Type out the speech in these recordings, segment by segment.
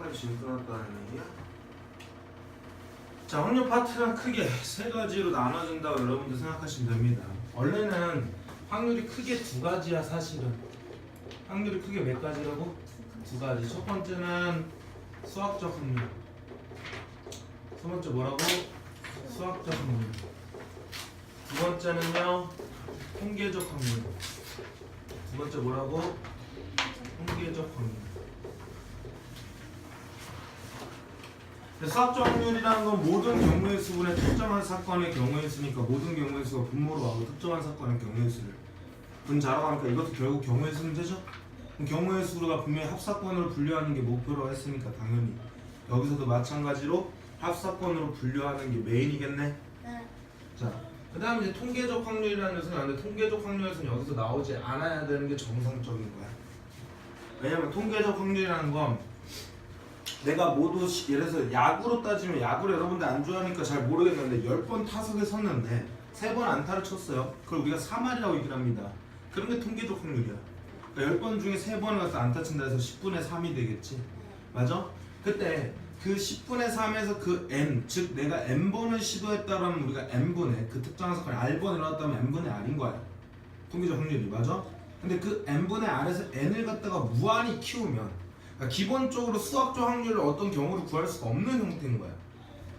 시간까지 지금 끝났다는 얘기야? 자, 확률 파트는 크게 세 가지로 나눠진다고 여러분들 생각하시면 됩니다. 원래는 확률이 크게 두 가지야. 사실은 확률이 크게 몇 가지라고? 두 가지. 첫 번째는 수학적 확률, 두 번째 뭐라고? 수학적 확률. 두 번째는요 통계적 확률. 두 번째 뭐라고? 통계적 확률. 수학적 확률이라는 건 모든 경우의 수분의 특정한 사건의 경우의 수니까 모든 경우의 수가 분모로 하고 특정한 사건의 경우의 수를 분자라고 하니까 이것도 결국 경우의 수는 되죠? 경우의 수가 분명히 합사건으로 분류하는 게 목표라고 했으니까 당연히 여기서도 마찬가지로 합사건으로 분류하는 게 메인이겠네? 네. 자, 그 다음에 이제 통계적 확률이라는 것은 나는데 통계적 확률에서는 여기서 나오지 않아야 되는 게 정상적인 거야. 왜냐면 통계적 확률이라는 건 내가 모두 예를 들어서 야구로 따지면 야구를 여러분들 안 좋아하니까 잘 모르겠는데 10번 타석에 섰는데 3번 안타를 쳤어요. 그걸 우리가 3할이라고 얘기를 합니다. 그런 게 통계적 확률이야. 그러니까 10번 중에 3번을 가서 안타 친다 해서 10분의 3이 되겠지. 맞아? 그때 그 10분의 3에서 그 n, 즉 내가 n번을 시도했다라면 우리가 n분의 그 특정한 사건이 r번 일어났다면 n분의 r인 거야. 통계적 확률이. 맞아? 근데 그 n분의 r에서 n을 갖다가 무한히 키우면 그러니까 기본적으로 수학적 확률을 어떤 경우로 구할 수가 없는 형태인 거야.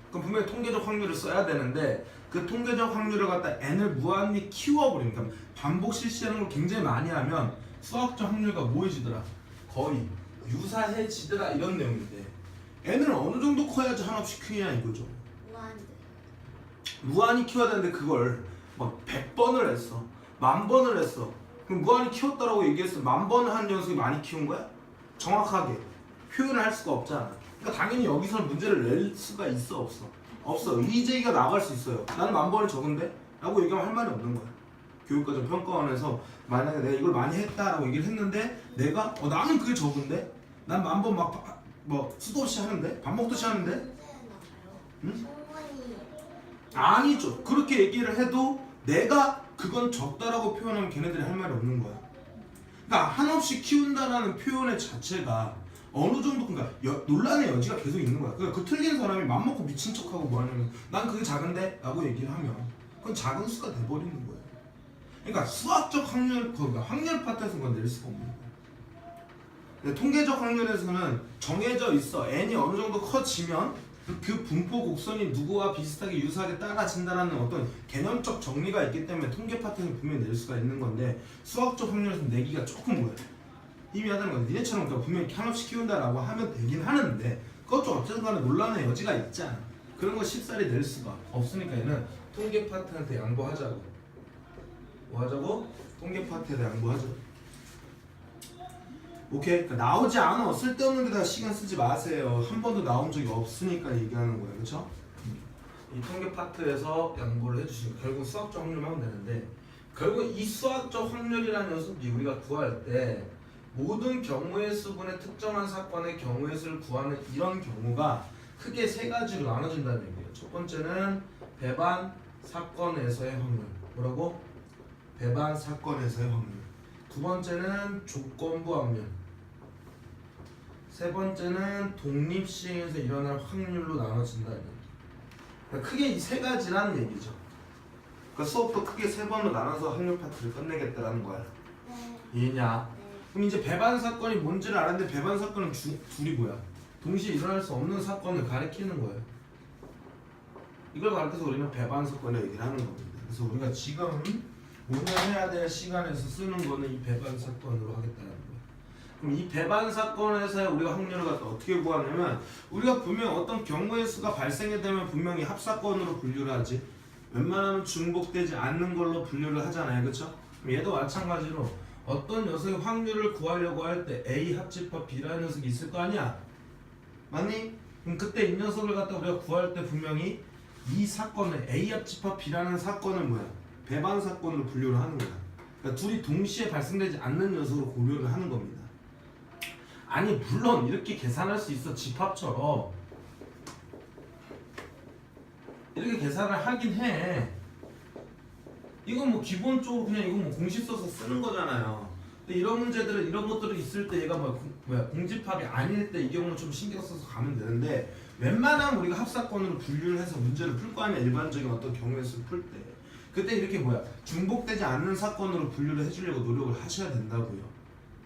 그럼 분명히 통계적 확률을 써야 되는데 그 통계적 확률을 갖다 n을 무한히 키워버리니까 반복 실시하는 걸 굉장히 많이 하면 수학적 확률과 뭐해지더라? 거의 유사해지더라 이런 내용인데 n을 어느 정도 커야지 한없이 크냐 이거죠. 무한대. 무한히 키워야 되는데 그걸 막 100번을 했어. 10,000번을 했어. 그럼 무한히 키웠다라고 얘기했어. 10,000번을 한 녀석이 많이 키운 거야? 정확하게 표현을 할 수가 없잖아. 그러니까 당연히 여기서는 문제를 낼 수가 있어 없어? 없어. 의제기가 나갈 수 있어요. 나는 10,000번이 적은데? 라고 얘기하면 할 말이 없는 거야. 교육과정 평가원에서 만약에 내가 이걸 많이 했다라고 얘기를 했는데 내가 나는 그게 적은데? 난 10,000번 막 뭐 수도 없이 하는데? 밥 먹듯이 하는데? 응? 충분히. 아니죠. 그렇게 얘기를 해도 내가 그건 적다라고 표현하면 걔네들이 할 말이 없는 거야. 그러니까 한없이 키운다라는 표현의 자체가 어느 정도 그러니까 논란의 여지가 계속 있는 거야. 그러니까 그 틀린 사람이 맘먹고 미친 척하고 뭐 하냐면 난 그게 작은데? 라고 얘기를 하면 그건 작은 수가 돼버리는 거예요. 그러니까 수학적 확률, 그러니까 확률 파트에서 그건 낼 수가 없는 거야. 근데 통계적 확률에서는 정해져 있어. n이 어느 정도 커지면 그 분포 곡선이 누구와 비슷하게 유사하게 따라진다라는 어떤 개념적 정리가 있기 때문에 통계 파트에서 분명히 낼 수가 있는 건데 수학적 확률에서는 내기가 조금 뭐야? 희미하다는 거야. 니네처럼 그러니까 분명히 한없이 키운다라고 하면 되긴 하는데 그것도 어쨌든 간에 논란의 여지가 있잖아. 그런 거 쉽사리 낼 수가 없으니까 얘는 통계 파트한테 양보하자고. 뭐 하자고? 통계 파트에 양보하자고. 오케이? 그러니까 나오지 않아. 쓸데없는 데다가 시간 쓰지 마세요. 한 번도 나온 적이 없으니까 얘기하는 거예요. 그렇죠? 이 통계 파트에서 양보를 해주시고 결국 수학적 확률만 하면 되는데 결국 이 수학적 확률이라는 녀석이 우리가 구할 때 모든 경우의 수분의 특정한 사건의 경우의 수를 구하는 이런 경우가 크게 세 가지로 나눠진다는 얘기예요. 첫 번째는 배반 사건에서의 확률. 뭐라고? 배반 사건에서의 확률. 두 번째는 조건부 확률. 세 번째는 독립시행에서 일어날 확률로 나눠진다는 얘기. 그러니까 크게 이 세 가지라는 얘기죠. 그러니까 수업도 크게 세 번으로 나눠서 확률 파트를 끝내겠다라는 거야. 네. 이해냐? 네. 그럼 이제 배반 사건이 뭔지를 알았는데 배반 사건은 둘이 뭐야? 동시에 일어날 수 없는 사건을 가리키는 거예요. 이걸 가르쳐서 우리는 배반 사건을 얘기를 하는 겁니다. 그래서 우리가 지금 오늘 해야 될 시간에서 쓰는 거는 이 배반 사건으로 하겠다는 거예요. 그럼 이 배반 사건에서 우리가 확률을 갖다 어떻게 구하냐면 우리가 분명 어떤 경우의 수가 발생이 되면 분명히 합사건으로 분류를 하지 웬만하면 중복되지 않는 걸로 분류를 하잖아요. 그렇죠? 그럼 얘도 마찬가지로 어떤 녀석의 확률을 구하려고 할 때 A 합집합 B라는 녀석이 있을 거 아니야? 맞니? 그럼 그때 이 녀석을 갖다 우리가 구할 때 분명히 이 사건을 A 합집합 B라는 사건을 뭐야? 배반 사건으로 분류를 하는 거야. 그러니까 둘이 동시에 발생되지 않는 녀석으로 고려를 하는 겁니다. 아니 물론 이렇게 계산할 수 있어. 집합처럼 이렇게 계산을 하긴 해. 이건 뭐 기본적으로 그냥 이건 뭐 공식 써서 쓰는 거잖아요. 근데 이런 문제들은 이런 것들이 있을 때 얘가 뭐 공집합이 아닐 때 이 경우는 좀 신경 써서 가면 되는데 웬만하면 우리가 합사건으로 분류를 해서 문제를 풀 거 아니야. 일반적인 어떤 경우의 수를 풀 때. 그때 이렇게 중복되지 않는 사건으로 분류를 해주려고 노력을 하셔야 된다고요.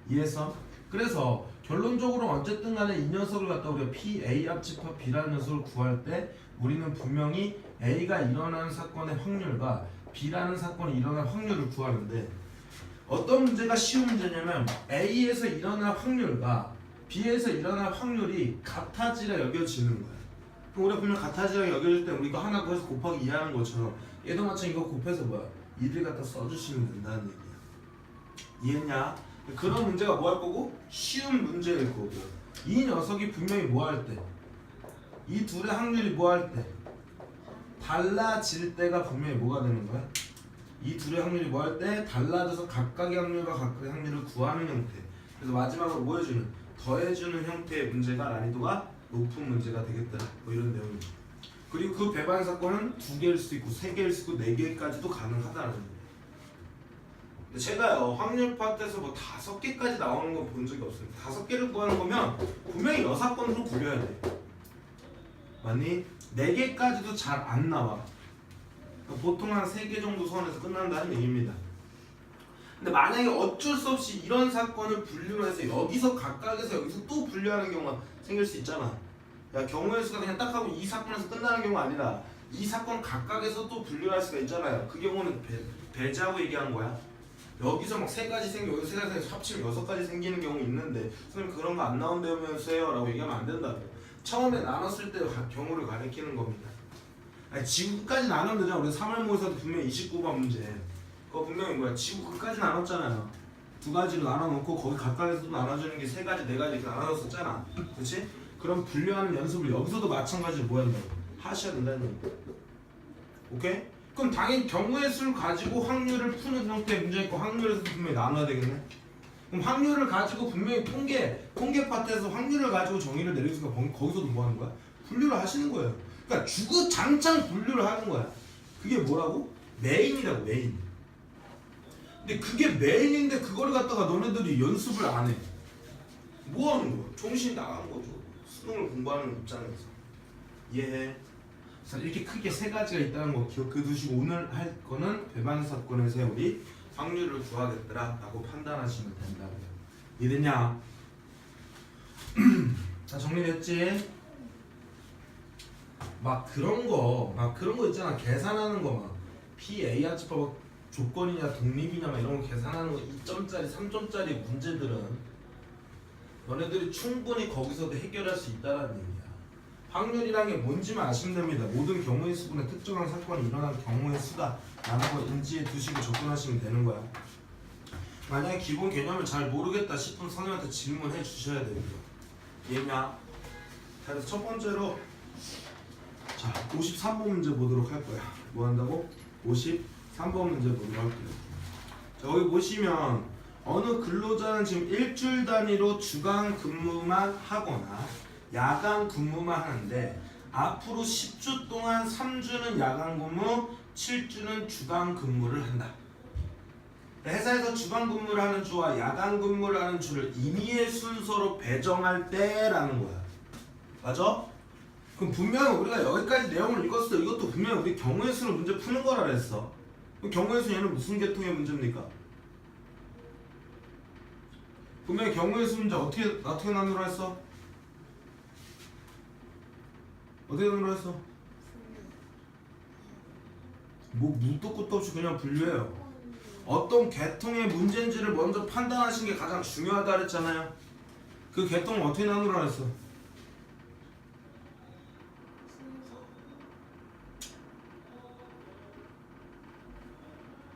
이해했어? 그래서 결론적으로 어쨌든 간에 이 녀석을 갖다 우리가 PA 합집합 B라는 녀석을 구할 때 우리는 분명히 A가 일어나는 사건의 확률과 B라는 사건이 일어날 확률을 구하는데 어떤 문제가 쉬운 문제냐면 A에서 일어날 확률과 B에서 일어날 확률이 같아지라 여겨지는 거야. 그럼 우리가 분명 같아지라 여겨질 때 우리가 하나 더해서 곱하기 2 하는 것처럼 얘도 마찬가지 이거 곱해서 이를 갖다 써주시면 된다는 얘기야. 이해했냐? 그런 문제가 뭐 할 거고? 쉬운 문제일 거고 이 녀석이 분명히 뭐 할 때? 이 둘의 확률이 뭐 할 때? 달라질 때가 분명히 뭐가 되는 거야? 이 둘의 확률이 뭐 할 때? 달라져서 각각의 확률과 각각의 확률을 구하는 형태. 그래서 마지막으로 뭐 해주는? 더해주는 형태의 문제가 난이도가 높은 문제가 되겠다. 뭐 이런 내용이죠. 그리고 그 배반 사건은 2개일 수도 있고 3개일 수도 있고 4개까지도 가능하다는 거예요. 근데 제가요 확률 파트에서 뭐 5개까지 나오는 건 본 적이 없어요. 5개를 구하는 거면 분명히 여사건으로 굴려야 돼. 맞니? 4개까지도 잘 안 나와. 그러니까 보통 한 3개 정도 선에서 끝난다는 얘기입니다. 근데 만약에 어쩔 수 없이 이런 사건을 분류를 해서 여기서 각각에서 여기서 또 분류하는 경우가 생길 수 있잖아. 야, 경우의 수가 그냥 딱 하고 이 사건에서 끝나는 경우가 아니라 이 사건 각각에서 또 분류를 할 수가 있잖아요. 그 경우는 배제하고 얘기한 거야. 여기서 막 3가지 생겨, 여기서 3가지 생겨, 합치면 6가지 생기는 경우 있는데 선생님 그런 거 안 나온다면서요 라고 얘기하면 안 된다고. 처음에 나눴을 때 경우를 가리키는 겁니다. 아니, 지구 끝까지 나누면 되잖아. 우리 3월 모의사도 분명히 29번 문제 그거 분명히 뭐야 지구 끝까지 나눴잖아요. 2가지로 나눠놓고 거기 각각에서도 나눠주는 게 3가지, 4가지 이렇게 나눠줬었잖아. 그치? 그럼 분류하는 연습을 여기서도 마찬가지로 뭐 한다고? 하셔야 된다는 얘기. 오케이? 그럼 당연히 경우의 수를 가지고 확률을 푸는 형태의 문제 있고 확률에서도 분명히 나눠야 되겠네? 그럼 확률을 가지고 분명히 통계 파트에서 확률을 가지고 정의를 내리니까 거기서도 뭐 하는 거야? 분류를 하시는 거예요. 그러니까 주구장창 분류를 하는 거야. 그게 뭐라고? 메인이라고, 메인. 근데 그게 메인인데 그거를 갖다가 너네들이 연습을 안 해. 뭐 하는 거야? 정신이 나간 거죠. 수능을 공부하는 입장에서. 이해해? 그래서 이렇게 크게 3가지가 있다는 거 기억해 두시고 오늘 할 거는 배반 사건에서 우리 확률을 구하겠더라 라고 판단하시면 된다고요. 이해됐냐? 자, 정리됐지? 막 그런 거 있잖아. 계산하는 거 막 PA 합집합 조건이냐 독립이냐 막 이런 거 계산하는 거 2점짜리 3점짜리 문제들은 너네들이 충분히 거기서도 해결할 수 있다는 얘기야. 확률이란 게 뭔지만 아시면 됩니다. 모든 경우의 수분의 특정한 사건이 일어난 경우의 수다 라는 거 인지해 두시고 접근하시면 되는 거야. 만약에 기본 개념을 잘 모르겠다 싶으면 선생님한테 질문해 주셔야 됩니다. 이해냐? 자, 그래서 첫 번째로 자 53번 문제 보도록 할 거야. 뭐 한다고? 53번 문제 보도록 할게요. 자, 여기 보시면 어느 근로자는 지금 일주일 단위로 주간 근무만 하거나 야간 근무만 하는데 앞으로 10주 동안 3주는 야간 근무, 7주는 주간 근무를 한다. 회사에서 주간 근무를 하는 주와 야간 근무를 하는 주를 임의의 순서로 배정할 때라는 거야. 맞아? 그럼 분명히 우리가 여기까지 내용을 읽었어. 이것도 분명히 우리 경우의 수로 문제 푸는 거라 그랬어. 경우의 수 얘는 무슨 계통의 문제입니까? 분명히 경우의 수 문제 어떻게 나누라 했어? 어떻게 나누라 했어? 뭐 무도 끝도 없이 그냥 분류해요. 어떤 계통의 문제인지를 먼저 판단하시는 게 가장 중요하다 그랬잖아요. 그 계통을 어떻게 나누라 했어?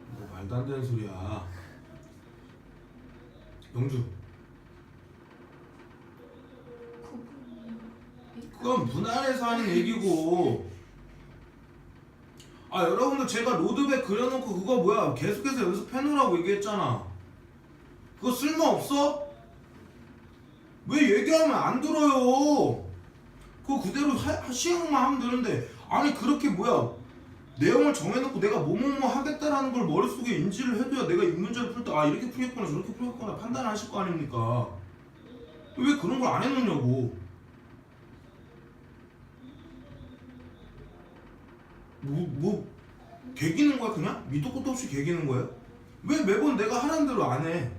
뭐 말도 안 되는 소리야. 영주. 그건 문안에서 하는 얘기고. 아, 여러분들 제가 로드백 그려놓고 그거 뭐야 계속해서 연습해놓으라고 얘기했잖아. 그거 쓸모없어? 왜 얘기하면 안 들어요? 그거 그대로 시행만 하면 되는데 아니 그렇게 뭐야 내용을 정해놓고 내가 뭐뭐뭐 하겠다라는 걸 머릿속에 인지를 해둬야 내가 이 문제를 풀 때 아 이렇게 풀겠구나 저렇게 풀겠구나 판단을 하실 거 아닙니까? 왜 그런 걸 안 해놓냐고. 뭐 개기는 거야 그냥? 밑도 끝도 없이 개기는 거야? 왜 매번 내가 하라는 대로 안 해?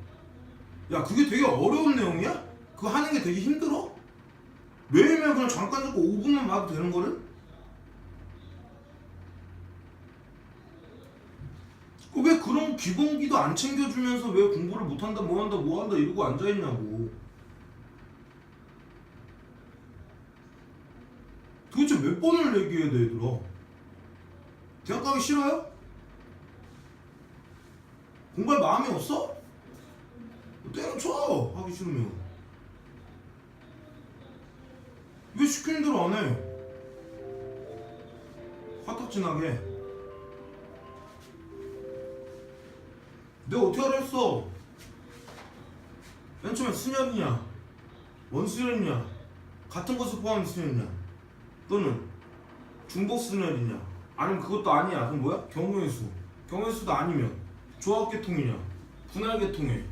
야 그게 되게 어려운 내용이야? 그거 하는 게 되게 힘들어? 매일매일 그냥 잠깐 잡고 5분만 봐도 되는 거를? 왜 그런 기본기도 안 챙겨주면서 왜 공부를 못한다 뭐한다 이러고 앉아있냐고. 도대체 몇 번을 얘기해야 돼 얘들아. 대학 가기 싫어요? 공부할 마음이 없어? 때려쳐 하기 싫으면. 왜 시키는 대로 안 해? 화딱지나게. 내가 어떻게 하라 했어? 맨 처음에 수년이냐 원수년이냐 같은 것을 포함한 수년이냐 또는 중복 수년이냐 아니면 그것도 아니야. 그럼 뭐야? 경우의 수. 경우의 수도 아니면 조합계통이냐 분할계통이야.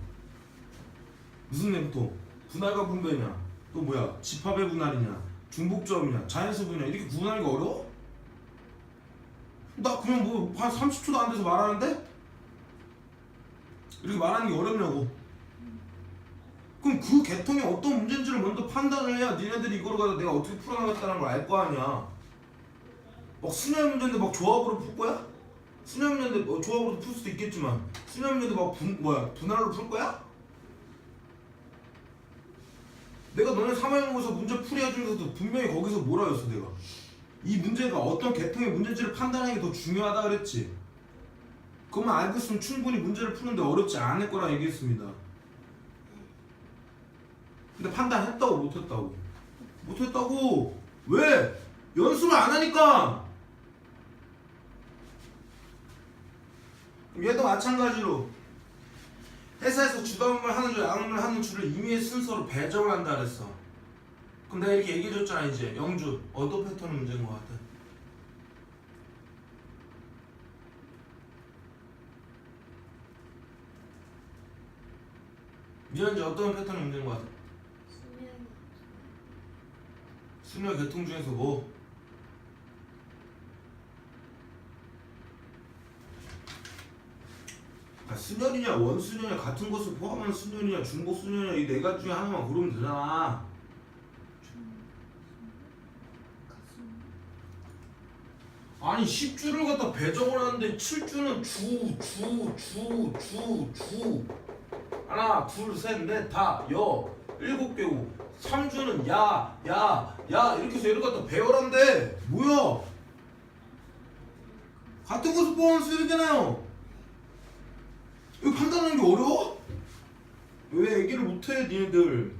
무슨 냉통? 분할과 분배냐 또 뭐야? 집합의 분할이냐 중복조합이냐 자연수 분이냐 이렇게 구분하기가 어려워? 나 그냥 뭐 한 30초도 안 돼서 말하는데? 이렇게 말하는 게 어렵냐고. 그럼 그 계통이 어떤 문제인지를 먼저 판단을 해야 니네들이 이거를 가지고 내가 어떻게 풀어나갔다는 걸 알 거 아니야. 막 수년 문제인데 막 조합으로 풀 거야? 수년 문제인데 뭐 조합으로 풀 수도 있겠지만 수년 문제인데 막 분할로 풀 거야? 내가 너네 사회연구소 문제 풀이 해주면서도 분명히 거기서 뭐라 했어 내가. 이 문제가 어떤 계통의 문제인지를 판단하는 게 더 중요하다 그랬지. 그것만 알고 있으면 충분히 문제를 푸는데 어렵지 않을 거라 얘기했습니다. 근데 판단했다고 못했다고? 못했다고. 왜? 연습을 안 하니까. 얘도 마찬가지로 회사에서 주담을 하는 줄 양을 하는 줄을 임의의 순서로 배정을 한다 그랬어. 그럼 내가 이렇게 얘기해줬잖아. 이제 영주 어떤 패턴의 문제인 것 같아? 미연지 어떤 패턴의 문제인 것 같아? 수녀 계통 중에서 뭐? 수년이냐 원수년이냐 같은 것을 포함한 수년이냐 중복 수년이냐 이 네 가지 중에 하나만 고르면 되잖아. 아니 10주를 갖다 배정을 하는데 7주는 주 하나 둘 셋 넷 다 여 7개고 3주는 야 이렇게 해서 얘를 갖다 배열한대. 뭐야? 같은 것을 포함한 수열이잖아요. 이거 판단하는 게 어려워? 왜 얘기를 못해 니네들.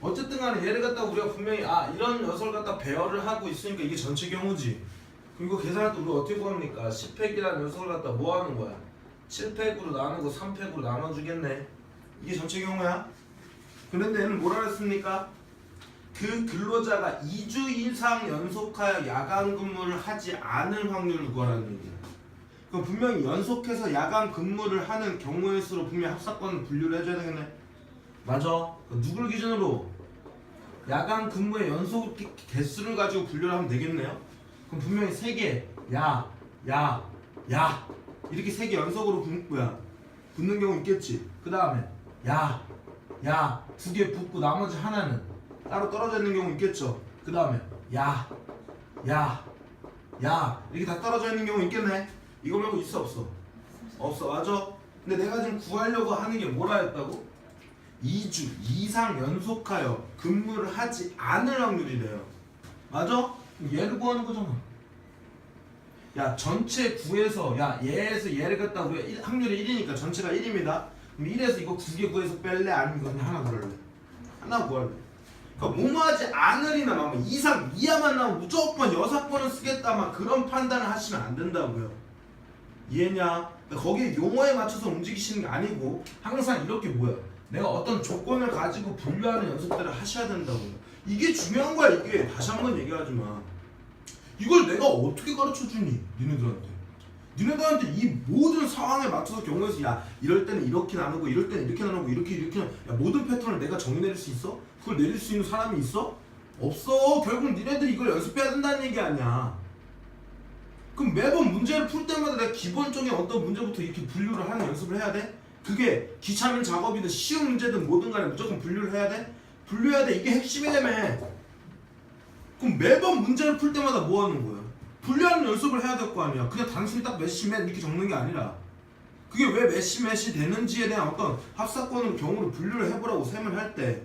어쨌든 간에 얘를 갖다 우리가 분명히 이런 녀석을 갖다 배열을 하고 있으니까 이게 전체 경우지. 그리고 계산할 때 우리가 어떻게 구합니까? 10팩이라는 녀석을 갖다 뭐 하는 거야? 7팩으로 나누고 3팩으로 나눠주겠네. 이게 전체 경우야. 그런데 얘는 뭐라 그랬습니까? 그 근로자가 2주 이상 연속하여 야간 근무를 하지 않을 확률을 구하라는 얘기야. 그럼 분명히 연속해서 야간 근무를 하는 경우의 수로 분명히 합사건을 분류를 해줘야 되겠네. 맞아. 누굴 기준으로? 야간 근무의 연속 개수를 가지고 분류를 하면 되겠네요. 그럼 분명히 3개 야 이렇게 3개 연속으로 붙는 경우 있겠지. 그 다음에 야 2개 붙고 나머지 하나는 따로 떨어져 있는 경우 있겠죠. 그 다음에 야 이렇게 다 떨어져 있는 경우 있겠네. 이거 말고 있어 없어? 없어. 맞아. 근데 내가 지금 구하려고 하는 게 뭐라 했다고? 2주 이상 연속하여 근무를 하지 않을 확률이래요. 맞아? 얘를 구하는 거잖아. 야 전체 9에서 얘에서 얘를 갖다 우리가 확률이 1이니까 전체가 1입니다. 그럼 1에서 이거 2개 구해서 뺄래? 아니면 그냥 하나 구할래? 하나 구할래. 그러니까 뭐뭐하지 않으리나 막 이상 이하만 나오면 무조건 6번은 쓰겠다 막 그런 판단을 하시면 안 된다고요. 이해냐? 거기에 용어에 맞춰서 움직이시는 게 아니고 항상 이렇게 내가 어떤 조건을 가지고 분류하는 연습들을 하셔야 된다고요. 이게 중요한 거야. 이게 다시 한번 얘기하지만 이걸 내가 어떻게 가르쳐주니 니네들한테. 니네들한테 이 모든 상황에 맞춰서 경우에서 야 이럴 때는 이렇게 나누고 이럴 때는 이렇게 나누고 이렇게 야 모든 패턴을 내가 정의 내릴 수 있어? 그걸 내릴 수 있는 사람이 있어? 없어. 결국 니네들이 이걸 연습해야 된다는 얘기 아니야. 그럼 매번 문제를 풀 때마다 내가 기본적인 어떤 문제부터 이렇게 분류를 하는 연습을 해야 돼? 그게 귀찮은 작업이든 쉬운 문제든 뭐든 간에 무조건 분류를 해야 돼? 분류해야 돼. 이게 핵심이라며. 그럼 매번 문제를 풀 때마다 뭐 하는 거야? 분류하는 연습을 해야 될 거 아니야. 그냥 단순히 딱 메시 맨 이렇게 적는 게 아니라 그게 왜 메시 메시 되는지에 대한 어떤 합사건으로 경우를 분류를 해보라고 셈을 할 때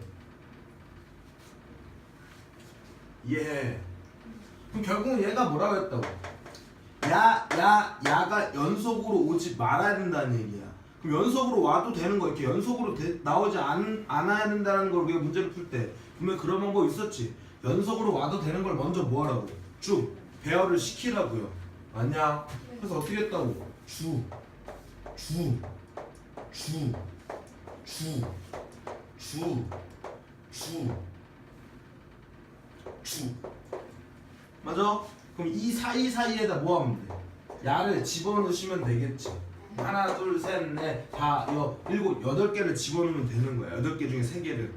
예. 그럼 결국은 얘가 뭐라고 했다고? 야가 연속으로 오지 말아야 된다는 얘기야. 그럼 연속으로 와도 되는 거 이렇게 연속으로 나오지 않아야 된다는 걸 우리가 문제를 풀 때 분명히 그런 방법 있었지. 연속으로 와도 되는 걸 먼저 뭐 하라고? 쭉 배열을 시키라고요. 맞냐? 그래서 어떻게 했다고? 주 맞아? 그럼 이 사이에다 뭐 하면 돼? 야를 집어넣으시면 되겠지. 하나 둘 셋 넷 다 일곱 여덟 개를 집어넣으면 되는 거야. 8개 중에 3개를.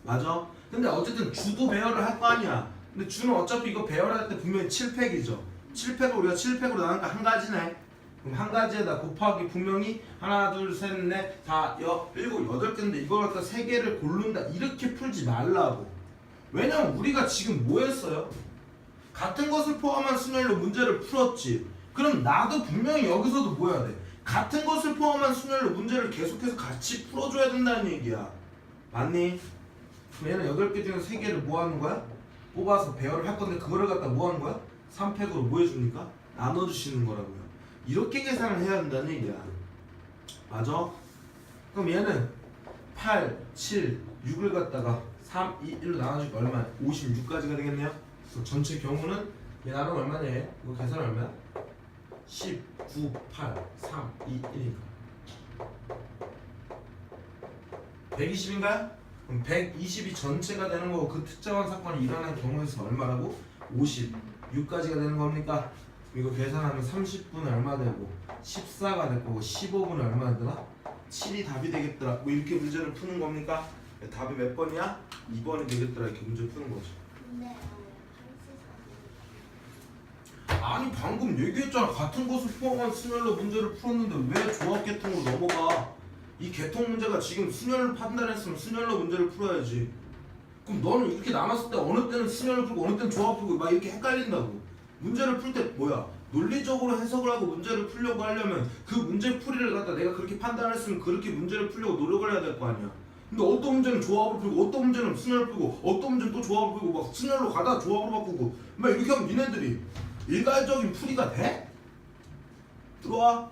맞아? 근데 어쨌든 주도 배열을 할 거 아니야. 근데 주는 어차피 이거 배열할 때 분명히 7팩이죠. 7팩을 우리가 7팩으로 나누니까 한 가지네. 그럼 한 가지에다 곱하기 분명히 하나 둘 셋 넷 다 일곱 여덟 개인데 이걸 갖다 3개를 고른다 이렇게 풀지 말라고. 왜냐면 우리가 지금 뭐 했어요? 같은 것을 포함한 순열로 문제를 풀었지. 그럼 나도 분명히 여기서도 뭐 해야 돼? 같은 것을 포함한 순열로 문제를 계속해서 같이 풀어줘야 된다는 얘기야. 맞니? 그럼 얘는 8개 중에 3개를 뭐 하는 거야? 뽑아서 배열을 할 건데 그거를 갖다 뭐 하는 거야? 3팩으로 뭐 해줍니까? 나눠주시는 거라고요. 이렇게 계산을 해야 된다는 얘기야. 맞아? 그럼 얘는 8, 7, 6을 갖다가 3, 2, 1로 나눠주니까 얼마야? 56까지가 되겠네요. 그래서 전체 경우는 얘 나름 얼마냐 얘? 이거 계산 얼마야? 10, 9, 8, 3, 2, 1이니까 120인가요? 그럼 120이 전체가 되는 거고 그 특정한 사건이 일어난 경우에서 얼마라고? 56까지가 되는 겁니까? 이거 계산하면 30분에 얼마 되고 14가 될 거고 15분에 얼마 되더라? 7이 답이 되겠더라. 뭐 이렇게 문제를 푸는 겁니까? 답이 몇 번이야? 2번이 되겠더라. 이렇게 문제 푸는 거죠. 아니 방금 얘기했잖아. 같은 것을 포함한 순열로 문제를 풀었는데 왜 조합 계통으로 넘어가? 이 계통 문제가 지금 순열을 판단했으면 순열로 문제를 풀어야지. 그럼 너는 이렇게 남았을 때 어느 때는 순열을 풀고 어느 때는 조합 풀고 막 이렇게 헷갈린다고. 문제를 풀 때 뭐야? 논리적으로 해석을 하고 문제를 풀려고 하려면 그 문제 풀이를 갖다 내가 그렇게 판단했으면 그렇게 문제를 풀려고 노력을 해야 될 거 아니야. 근데 어떤 문제는 조합을 풀고 어떤 문제는 순열을 풀고 어떤 문제는 또 조합을 풀고 막 순열로 가다가 조합으로 바꾸고 막 이렇게 하면 니네들이 일괄적인 풀이가 돼? 들어와.